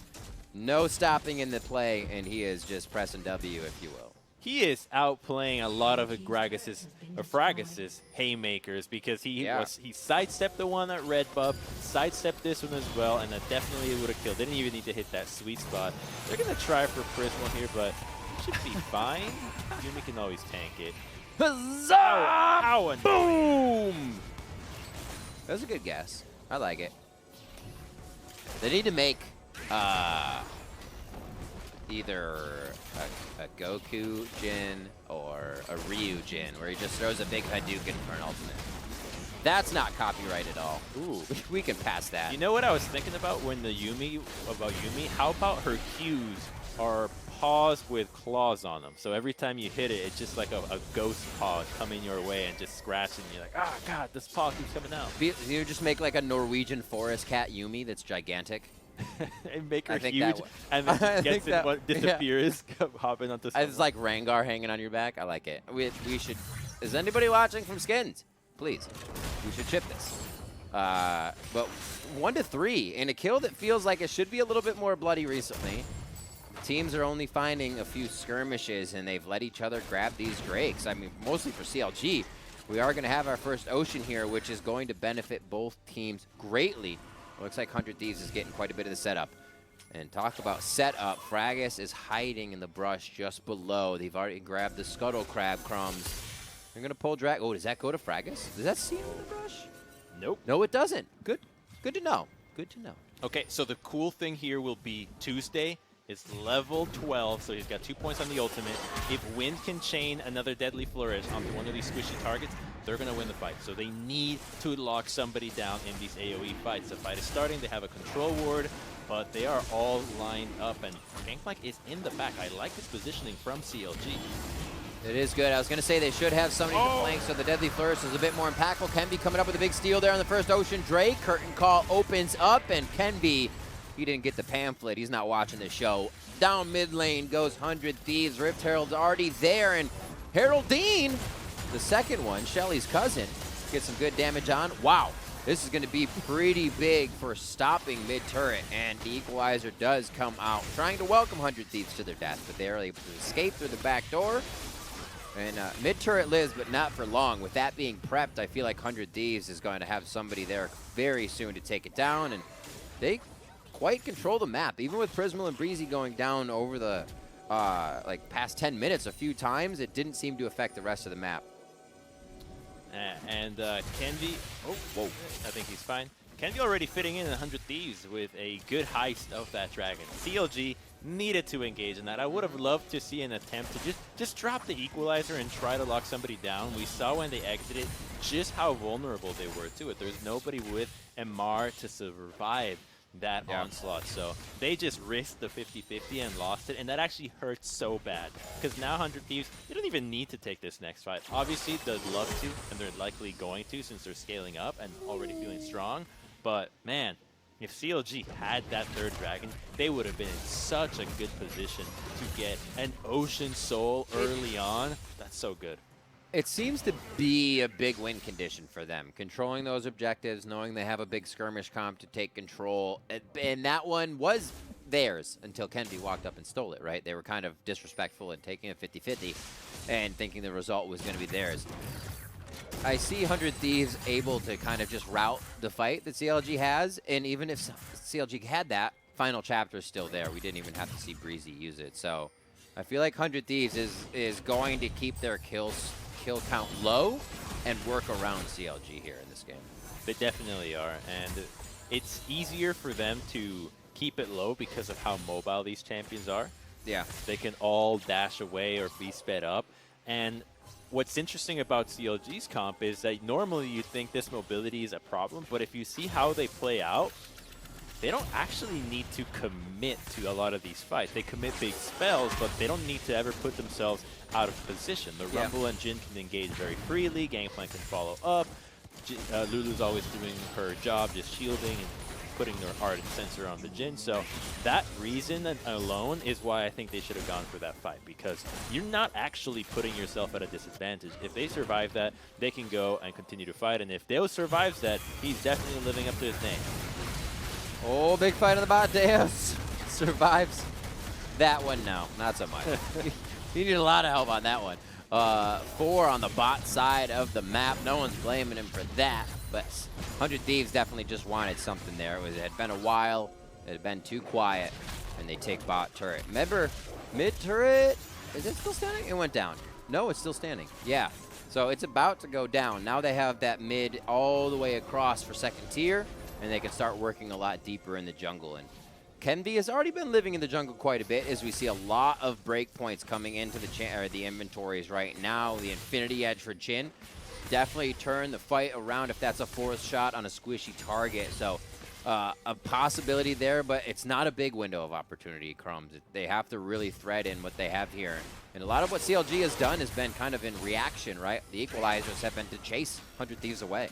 no stopping in the play, and he is just pressing W, if you will. He is outplaying a lot of Fragus's haymakers, because he sidestepped the one at red buff, sidestepped this one as well, and that definitely would have killed. Didn't even need to hit that sweet spot. They're going to try for Prismal here, but should be fine. Yuumi can always tank it. Huzzah! Ow, boom! That was a good guess. I like it. They need to make either a Goku Jin or a Ryu Jin, where he just throws a big Hadouken for an ultimate. That's not copyright at all. Ooh, we can pass that. You know what I was thinking about when Yuumi? How about her Qs are paws with claws on them? So every time you hit it, it's just like a ghost paw coming your way and just scratching. You're like, oh god, this paw keeps coming out. You just make like a Norwegian forest cat Yuumi that's gigantic. And make her huge, and then gets it, disappears, hopping onto someone. It's like Rengar hanging on your back. I like it. We should. Is anybody watching from Skins? Please, we should chip this. But 1-3 in a kill that feels like it should be a little bit more bloody recently. Teams are only finding a few skirmishes, and they've let each other grab these Drakes. I mean, mostly for CLG. We are going to have our first Ocean here, which is going to benefit both teams greatly. Looks like 100 Thieves is getting quite a bit of the setup. And talk about setup, Fragus is hiding in the brush just below. They've already grabbed the Scuttle Crab crumbs. They're going to pull drag. Oh, does that go to Fragus? Does that see him in the brush? Nope. No, it doesn't. Good to know. Good to know. Okay, so the cool thing here will be Tuesday is level 12, so he's got 2 points on the ultimate. If Wind can chain another Deadly Flourish onto one of these squishy targets, they're going to win the fight. So they need to lock somebody down in these AoE fights. The fight is starting. They have a control ward, but they are all lined up, and Gangplank is in the back. I like this positioning from CLG. It is good. I was going to say they should have somebody to flank, so the Deadly Flourish is a bit more impactful. Kenby coming up with a big steal there on the first Ocean Drake. Curtain Call opens up, and Kenby, he didn't get the pamphlet. He's not watching the show. Down mid lane goes 100 Thieves. Rift Herald's already there, and Harold Dean, the second one, Shelly's cousin, gets some good damage on. Wow. This is going to be pretty big for stopping mid-turret, and the equalizer does come out, trying to welcome 100 Thieves to their death, but they are able to escape through the back door. And mid-turret lives, but not for long. With that being prepped, I feel like 100 Thieves is going to have somebody there very soon to take it down, and they quite control the map. Even with Prismal and Breezy going down over the like past 10 minutes a few times, it didn't seem to affect the rest of the map. And Kenvi, oh, whoa, I think he's fine. Kenvi already fitting in 100 Thieves with a good heist of that dragon. CLG needed to engage in that. I would have loved to see an attempt to just drop the equalizer and try to lock somebody down. We saw when they exited just how vulnerable they were to it. There's nobody with MR to survive that onslaught. So they just risked the 50-50 and lost it, and that actually hurts so bad. Because now 100 Thieves, they don't even need to take this next fight. Obviously, they'd love to, and they're likely going to since they're scaling up and already feeling strong. But man, if CLG had that third dragon, they would have been in such a good position to get an Ocean Soul early on. That's so good. It seems to be a big win condition for them, controlling those objectives, knowing they have a big skirmish comp to take control. And that one was theirs until Kenvi walked up and stole it, right? They were kind of disrespectful in taking a 50-50 and thinking the result was going to be theirs. I see 100 Thieves able to kind of just route the fight that CLG has, and even if CLG had that, final chapter is still there. We didn't even have to see Breezy use it. So I feel like 100 Thieves is going to keep their kill count low and work around CLG here in this game. They definitely are, and it's easier for them to keep it low because of how mobile these champions are. Yeah. They can all dash away or be sped up. And what's interesting about CLG's comp is that normally you think this mobility is a problem, but if you see how they play out, they don't actually need to commit to a lot of these fights. They commit big spells, but they don't need to ever put themselves out of position. The Rumble and Jhin can engage very freely, Gangplank can follow up, Lulu's always doing her job, just shielding and putting their ardent sensor on the Jhin. So that reason alone is why I think they should have gone for that fight, because you're not actually putting yourself at a disadvantage. If they survive that, they can go and continue to fight, and if Deo survives that, he's definitely living up to his name. Oh, big fight on the bot. Deos survives that one. No, not so much. He needed a lot of help on that one. 4 on the bot side of the map. No one's blaming him for that, but 100 Thieves definitely just wanted something there. It had been a while. It had been too quiet, and they take bot turret. Remember, mid turret, is it still standing? It went down. No, it's still standing. Yeah. So it's about to go down. Now they have that mid all the way across for second tier, and they can start working a lot deeper in the jungle. And Kenvi has already been living in the jungle quite a bit, as we see a lot of breakpoints coming into the inventories right now. The Infinity Edge for Jhin definitely turn the fight around if that's a force shot on a squishy target. So a possibility there, but it's not a big window of opportunity, Crumbs. They have to really thread in what they have here. And a lot of what CLG has done has been kind of in reaction, right? The equalizers have been to chase 100 Thieves away.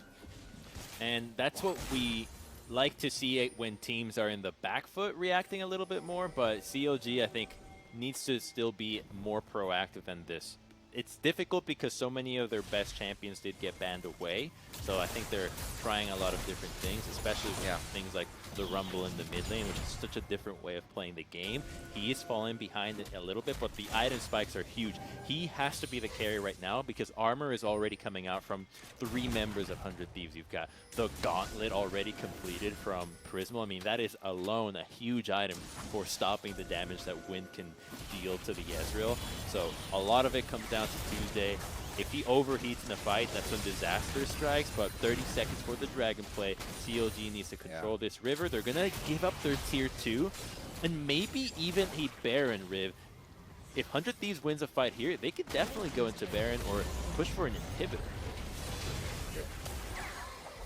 And that's what we like to see it when teams are in the back foot reacting a little bit more, but CLG, I think, needs to still be more proactive than this. It's difficult because so many of their best champions did get banned away, so I think they're trying a lot of different things, especially with things like the Rumble in the mid lane, which is such a different way of playing the game. He is falling behind it a little bit, but the item spikes are huge. He has to be the carry right now because armor is already coming out from 3 members of 100 Thieves. You've got the Gauntlet already completed from Prismal. I mean, that is alone a huge item for stopping the damage that Wind can deal to the Ezreal. So a lot of it comes down to Tuesday. If he overheats in a fight, that's when disaster strikes, but 30 seconds for the Dragon play. CLG needs to control this river. They're going to give up their tier 2, and maybe even a Baron Riv. If 100 Thieves wins a fight here, they could definitely go into Baron or push for an inhibitor.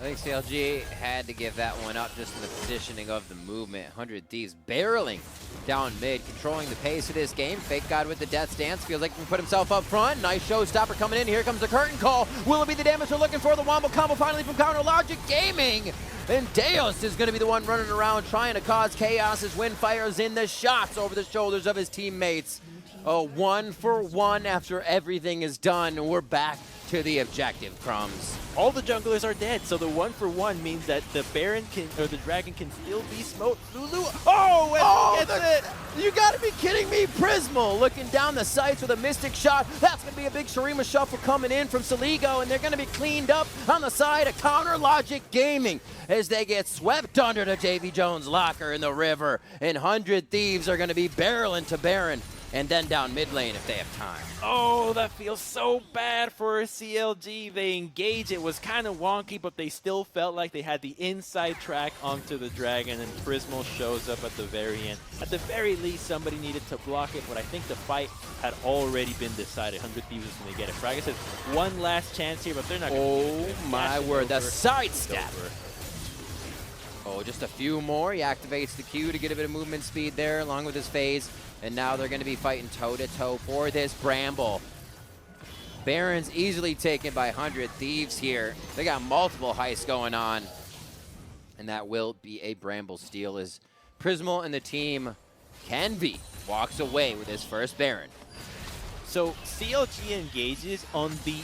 I think CLG had to give that one up just in the positioning of the movement. 100 Thieves barreling down mid, controlling the pace of this game. Fake God with the death stance. Feels like he can put himself up front. Nice showstopper coming in. Here comes the curtain call. Will it be the damage they're looking for? The wombo combo finally from Counter Logic Gaming. And Deos is going to be the one running around trying to cause chaos as Wind fires in the shots over the shoulders of his teammates. Oh, 1 for 1 after everything is done. We're back to the objective, Crumbs. All the junglers are dead, so the 1-for-1 means that the Baron can, or the Dragon can still be smoked. Lulu, gets it! You gotta be kidding me! Prismal looking down the sights with a Mystic shot. That's gonna be a big Shurima shuffle coming in from CLGA, and they're gonna be cleaned up on the side of Counter Logic Gaming as they get swept under the JV Jones locker in the river. And 100 Thieves are gonna be barreling to Baron, and then down mid lane if they have time. Oh, that feels so bad for CLG. They engage. It was kind of wonky, but they still felt like they had the inside track onto the Dragon, and Prismal shows up at the very end. At the very least, somebody needed to block it, but I think the fight had already been decided. 100 Thieves is going to get it. Fragga says one last chance here, but they're not going to get it. Oh my word, the sidestep. Oh, just a few more. He activates the Q to get a bit of movement speed there along with his phase. And now they're going to be fighting toe-to-toe for this Bramble. Baron's easily taken by 100 Thieves here. They got multiple heists going on. And that will be a Bramble steal as Prismal and the team Kenvi walks away with his first Baron. So CLG engages on the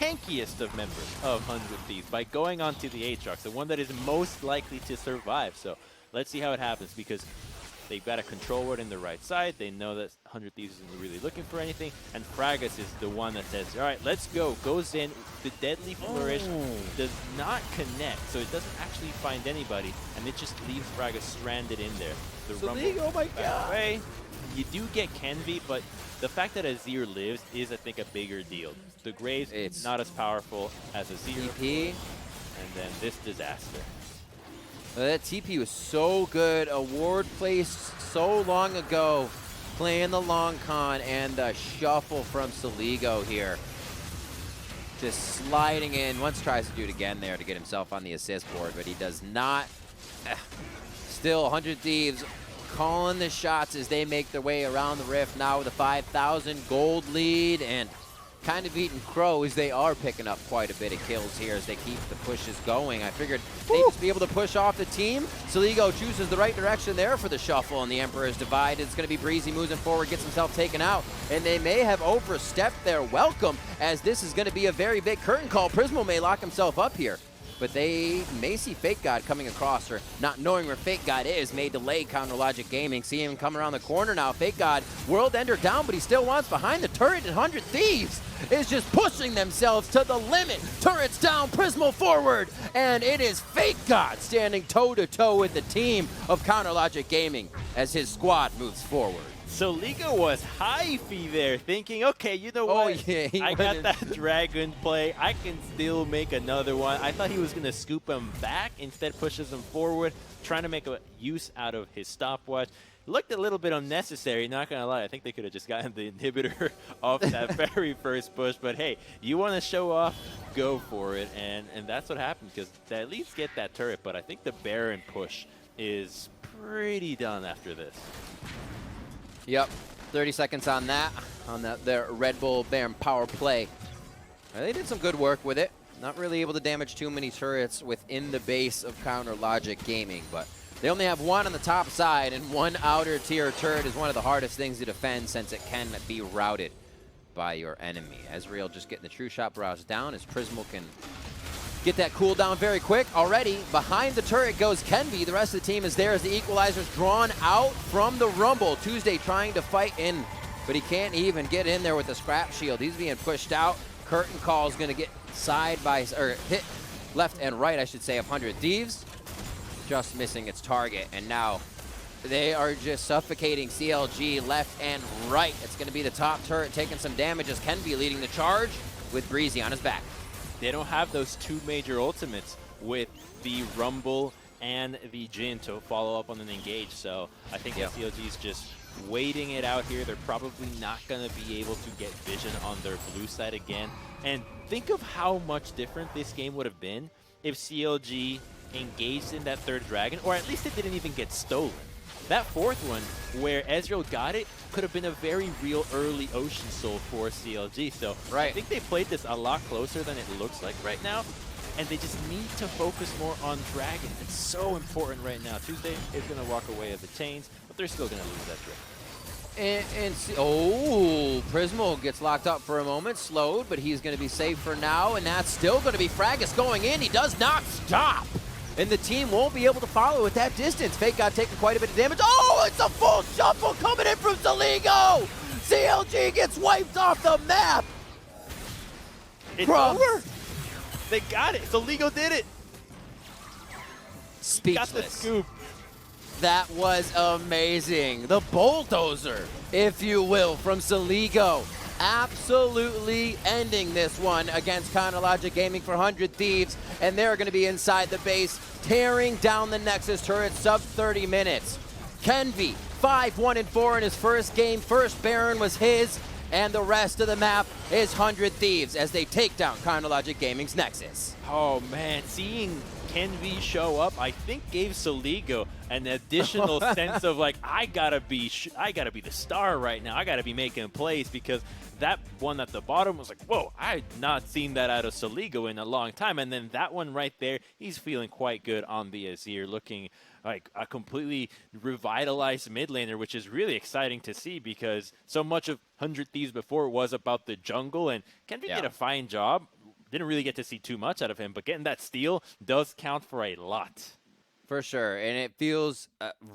tankiest of members of 100 Thieves by going onto the Aatrox, the one that is most likely to survive. So let's see how it happens, because they've got a control ward in the right side. They know that 100 Thieves isn't really looking for anything. And Fraggas is the one that says, all right, let's go. Goes in. The Deadly Flourish does not connect, so it doesn't actually find anybody. And it just leaves Fraggas stranded in there. The Rumble, oh my god. Away. You do get Kenvi, but the fact that Azir lives is, I think, a bigger deal. The Graves, it's not as powerful as Azir. TP. And then this disaster. That TP was so good. A ward placed so long ago. Playing the long con and the shuffle from CLGA here. Just sliding in. Once tries to do it again there to get himself on the assist board, but he does not. Still, 100 Thieves calling the shots as they make their way around the rift now with a 5,000 gold lead, and kind of eating crow as they are picking up quite a bit of kills here as they keep the pushes going. I figured they'd just be able to push off the team. CLGA chooses the right direction there for the shuffle, and the Emperor's Divide. It's going to be Breezy moving forward, gets himself taken out, and they may have overstepped their welcome as this is going to be a very big curtain call. Prismal may lock himself up here, but they may see Fake God coming across, or not knowing where Fake God is may delay Counter Logic Gaming. See him come around the corner now. Fake God, World Ender down, but he still wants behind the turret, and 100 Thieves is just pushing themselves to the limit. Turrets down, Prismal forward, and it is Fake God standing toe-to-toe with the team of Counter Logic Gaming as his squad moves forward. So Liga was hyphy there, thinking, okay, you know what? Oh, yeah, I got that dragon play. I can still make another one. I thought he was going to scoop him back. Instead, pushes him forward, trying to make a use out of his stopwatch. Looked a little bit unnecessary, not going to lie. I think they could have just gotten the inhibitor off that very first push. But hey, you want to show off, go for it. And that's what happened, because they at least get that turret. But I think the Baron push is pretty done after this. Yep, 30 seconds on that, their Red Bull Baron power play. They did some good work with it. Not really able to damage too many turrets within the base of Counter Logic Gaming, but they only have one on the top side, and one outer tier turret is one of the hardest things to defend since it can be routed by your enemy. Ezreal just getting the True Shot barrage down as Prismal can get that cooldown very quick. Already behind the turret goes Kenvi. The rest of the team is there as the equalizer's drawn out from the Rumble. Tuesday trying to fight in, but he can't even get in there with the scrap shield. He's being pushed out. Curtain call is going to get hit left and right, I should say, of 100 Thieves. Just missing its target, and now they are just suffocating CLG left and right. It's going to be the top turret taking some damage as Kenvi leading the charge with Breezy on his back. They don't have those two major ultimates with the Rumble and the Jhin to follow up on an engage. So I think CLG is just waiting it out here. They're probably not going to be able to get vision on their blue side again. And think of how much different this game would have been if CLG engaged in that third dragon, or at least it didn't even get stolen. That fourth one, where Ezreal got it, could have been a very real early Ocean Soul for CLG. So I think they played this a lot closer than it looks like right now, and they just need to focus more on Dragon. It's so important right now. Tuesday is going to walk away of the chains, but they're still going to lose that dragon. Oh, Prismo gets locked up for a moment, slowed, but he's going to be safe for now, and that's still going to be Fracus going in. He does not stop, and the team won't be able to follow at that distance. Fake got taken quite a bit of damage. Oh, it's a full shuffle coming in from Zaligo. CLG gets wiped off the map. It's over. They got it. Zaligo did it. Speechless. Got the scoop. That was amazing. The bulldozer, if you will, from Zaligo. Absolutely ending this one against Chronologic Gaming for 100 Thieves. And they're going to be inside the base, tearing down the Nexus turret sub 30 minutes. Kenvi, 5-1-4 in his first game. First Baron was his. And the rest of the map is 100 Thieves as they take down Chronologic Gaming's Nexus. Oh, man. Seeing Kenvi show up, I think gave Zaligo an additional sense of like, I gotta be the star right now. I gotta be making plays, because that one at the bottom was like, whoa, I've not seen that out of Zaligo in a long time. And then that one right there, he's feeling quite good on the Azir, looking like a completely revitalized mid laner, which is really exciting to see, because so much of 100 Thieves before was about the jungle, and Kenvi did a fine job. Didn't really get to see too much out of him, but getting that steal does count for a lot. For sure, and it feels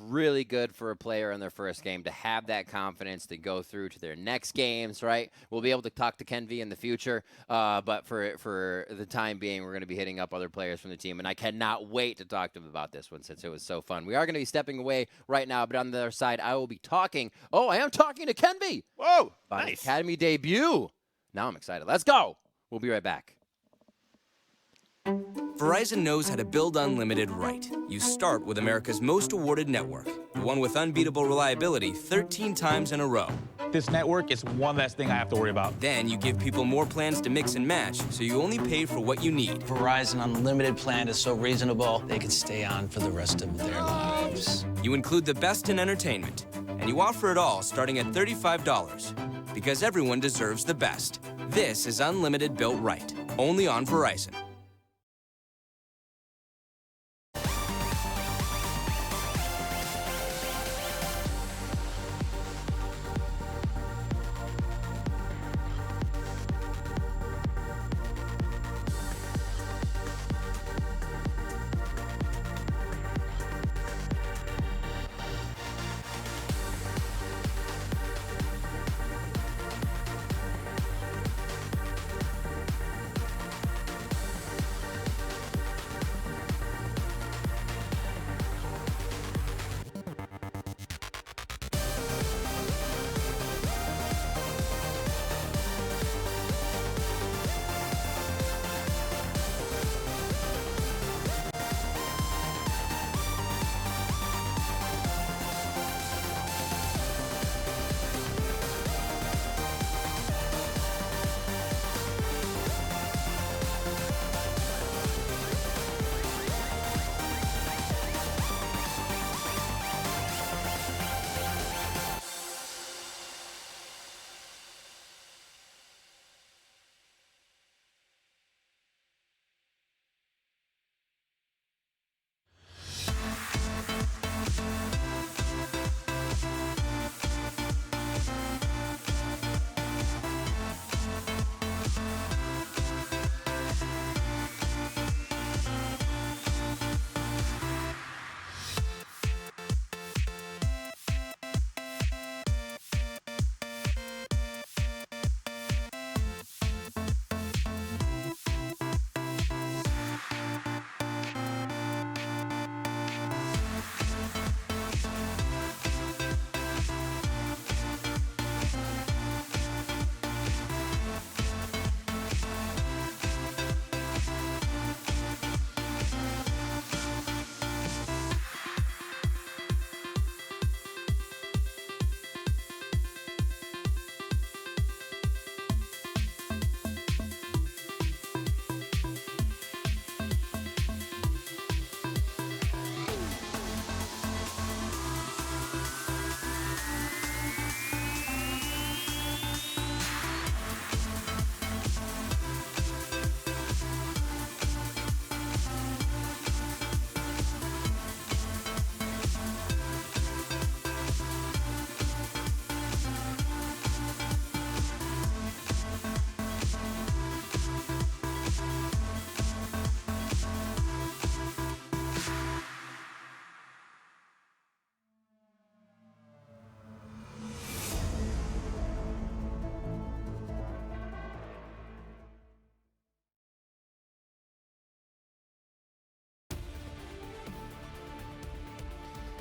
really good for a player in their first game to have that confidence to go through to their next games, right? We'll be able to talk to Kenvi in the future, but for the time being, we're going to be hitting up other players from the team, and I cannot wait to talk to them about this one since it was so fun. We are going to be stepping away right now, but on the other side, I will be talking. Oh, I am talking to Kenvi! Whoa! About Nice. the Academy debut. Now I'm excited. Let's go! We'll be right back. Verizon knows how to build unlimited right. You start with America's most awarded network, the one with unbeatable reliability 13 times in a row. This network is one less thing I have to worry about. Then you give people more plans to mix and match, so you only pay for what you need. Verizon Unlimited plan is so reasonable, they could stay on for the rest of their lives. You include the best in entertainment, and you offer it all starting at $35. Because everyone deserves the best. This is Unlimited built right, only on Verizon.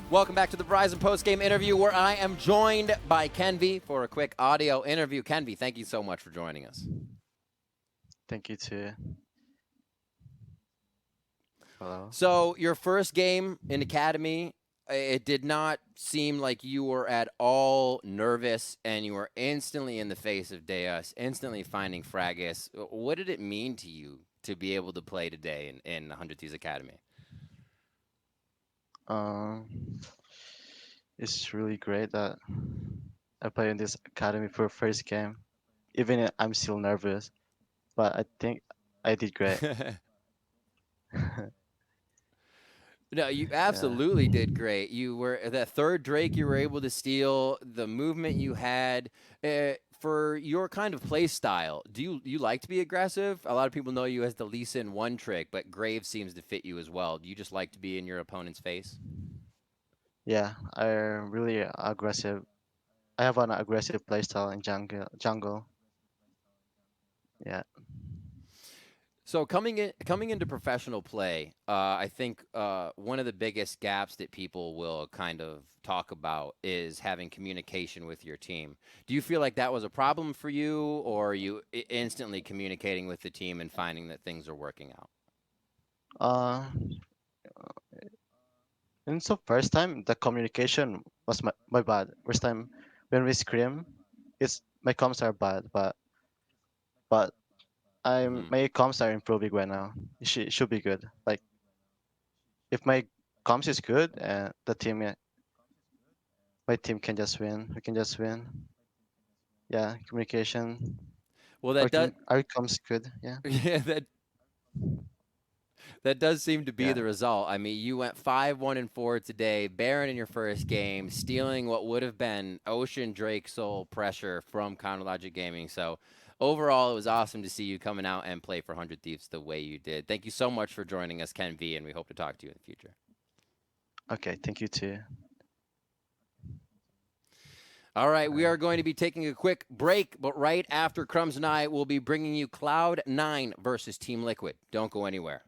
Welcome back to the Verizon post-game interview, where I am joined by Kenvi for a quick audio interview. Kenvi, thank you so much for joining us. Thank you too. Hello. So your first game in Academy, it did not seem like you were at all nervous, and you were instantly in the face of Deus, instantly finding Fragus. What did it mean to you to be able to play today in 100 Thieves Academy? It's really great that I play in this academy for first game. Even I'm still nervous, but I think I did great. No, you Yeah. absolutely did great. You were that third Drake you were able to steal, the movement you had. For your kind of play style, do you like to be aggressive? A lot of people know you as the Lee Sin one trick, but Graves seems to fit you as well. Do you just like to be in your opponent's face? Yeah, I'm really aggressive. I have an aggressive playstyle in jungle. Yeah. So coming into professional play, I think one of the biggest gaps that people will kind of talk about is having communication with your team. Do you feel like that was a problem for you, or are you instantly communicating with the team and finding that things are working out? Uh, and so first time the communication was my bad. First time when we scream, it's my comms are bad, but Hmm. my comms are improving right now. It should be good. Like if my comms is good, the team, my team can just win. We can just win. Yeah, communication. Well, that does Our comms good. Yeah, yeah, that does seem to be yeah, the result. I mean, you went 5-1-4 today, Baron in your first game, stealing what would have been Ocean Drake Soul pressure from Counter Logic Gaming. So overall, it was awesome to see you coming out and play for 100 Thieves the way you did. Thank you so much for joining us, Ken V, and we hope to talk to you in the future. Okay, thank you too. All right, we are going to be taking a quick break, but right after Crumbs and I will be bringing you Cloud9 versus Team Liquid. Don't go anywhere.